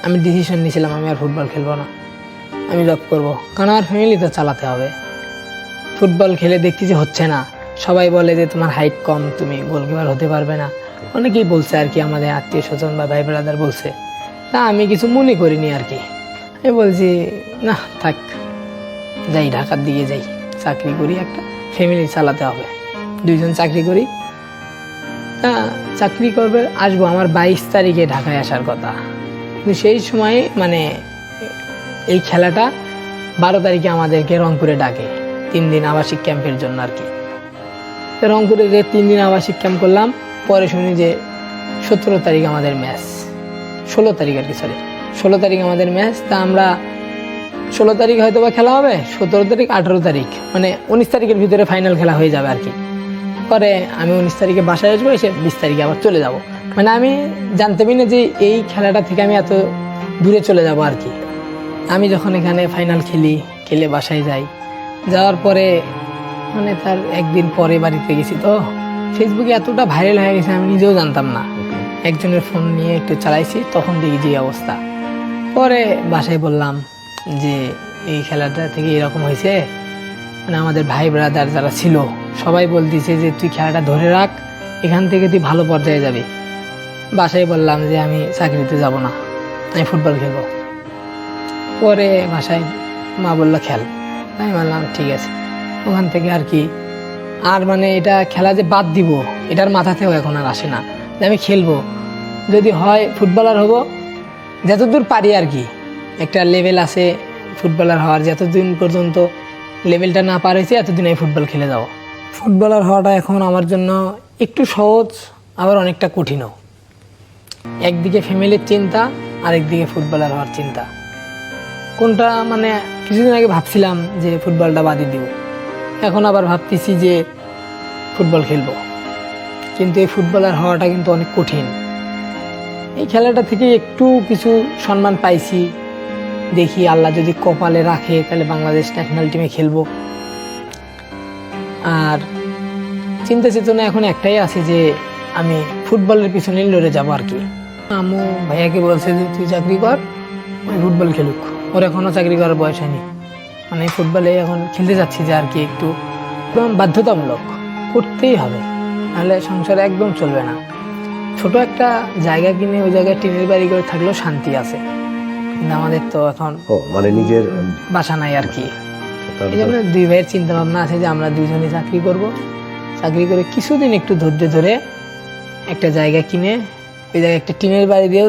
আমি ডিসিশন নিয়েছিলাম আমি আর ফুটবল খেলবো না, আমি জব করব, কারণ আমার ফ্যামিলি তো চালাতে হবে। ফুটবল খেলে দেখতেছি হচ্ছে না, সবাই বলে যে তোমার হাইট কম, তুমি গোলকিপার হতে পারবে না, অনেকেই বলছে আর কি, আমাদের আত্মীয় স্বজন বা ভাই ব্রাদার বলছে। তা আমি কিছু মনে করিনি আর কি। আমি বলছি না থাক, যাই ঢাকার দিকে যাই, চাকরি করি, একটা ফ্যামিলি চালাতে হবে, দুইজন চাকরি করি। তা চাকরি করবে আসবো, আমার 22 তারিখে ঢাকায় আসার কথা, কিন্তু সেই সময় মানে এই খেলাটা 12 তারিখে আমাদেরকে রংপুরে ডাকে 3 দিন আবাসিক ক্যাম্পের জন্য আর কি। তো রংপুরে যে 3 দিন আবাসিক ক্যাম্প করলাম, পরে শুনি যে 17 তারিখ আমাদের ম্যাচ, 16 তারিখ আর কি, সরি 16 তারিখ আমাদের ম্যাচ। তা আমরা 16 তারিখ হয়তো বা খেলা হবে, 17 তারিখ 18 তারিখ মানে 19 তারিখের ভিতরে ফাইনাল খেলা হয়ে যাবে আর কি। পরে আমি 19 তারিখে বাসায় আসবো, এসে 20 তারিখে আবার চলে যাব। মানে আমি জানতেই না যে এই খেলাটা থেকে আমি এত দূরে চলে যাব আর কি। আমি যখন এখানে ফাইনাল খেলে বাসায় যাই, যাওয়ার পরে মানে তার একদিন পরে বাড়িতে গেছি, তো ফেসবুকে এতটা ভাইরাল হয়ে গেছে আমি নিজেও জানতাম না। একজনের ফোন নিয়ে একটু চালাইছি, তখন দেখি যে অবস্থা। পরে বাসায় বললাম যে এই খেলাটা থেকে এরকম হয়েছে, মানে আমাদের ভাই ব্রাদার যারা ছিল সবাই বলতেছে যে তুই খেলাটা ধরে রাখ, এখান থেকে তুই ভালো পর্যায়ে যাবি। বাসায় বললাম যে আমি চাকরিতে যাব না, আমি ফুটবল খেলবো। পরে বাসায় মা বললো খেল, আমি বললাম ঠিক আছে। ওখান থেকে আর কি আর মানে এটা খেলা যে বাদ দিব এটার মাথাতেও এখন আর আসে না, যে আমি খেলবো, যদি হয় ফুটবলার হব, যতদূর পারি আর কি। একটা লেভেল আছে ফুটবলার হওয়ার, যতদিন পর্যন্ত লেভেলটা না পার হয়েছে এতদিন আমি ফুটবল খেলে যাবো। ফুটবলার হওয়াটা এখন আমার জন্য একটু সহজ, আবার অনেকটা কঠিনও। একদিকে ফ্যামিলির চিন্তা, আরেকদিকে ফুটবলার হওয়ার চিন্তা। কোনটা মানে কিছুদিন আগে ভাবছিলাম যে ফুটবলটা বাদই দিব, এখন আবার ভাবতেছি যে ফুটবল খেলবো। কিন্তু এই ফুটবলার হওয়াটা কিন্তু অনেক কঠিন। এই খেলাটা থেকে একটু কিছু সম্মান পাইছি, দেখি আল্লাহ যদি কপালে রাখে তাহলে বাংলাদেশ ন্যাশনাল টিমে খেলবো। আর চিন্তা চেতনা এখন একটাই আছে যে আমি ফুটবলের পিছনে লড়ে যাবো আর কি। আম্মু ভাইয়াকে বলছে যে তুই চাকরি কর, ওই ফুটবল খেলুক, ওর এখনও চাকরি করার বয়স হয়নি। মানে ফুটবলে এখন খেলতে যাচ্ছি যে আর কি, একটু একদম বাধ্যতামূলক করতেই হবে, নাহলে সংসারে একদম চলবে না। ছোট একটা জায়গা কিনে ওই জায়গায় টিনের বাড়ি করে থাকলেও শান্তি আছে, কিন্তু আমাদের তো এখন মানে নিজের বাসা নাই আর কি। এই জন্য 2 ভাইয়ের চিন্তা ভাবনা আছে যে আমরা 2জনই চাকরি করব, চাকরি করে কিছুদিন একটু ধৈর্য ধরে একটা জায়গা কিনে ওই জায়গায় একটা টিনের বাড়ি দিয়েও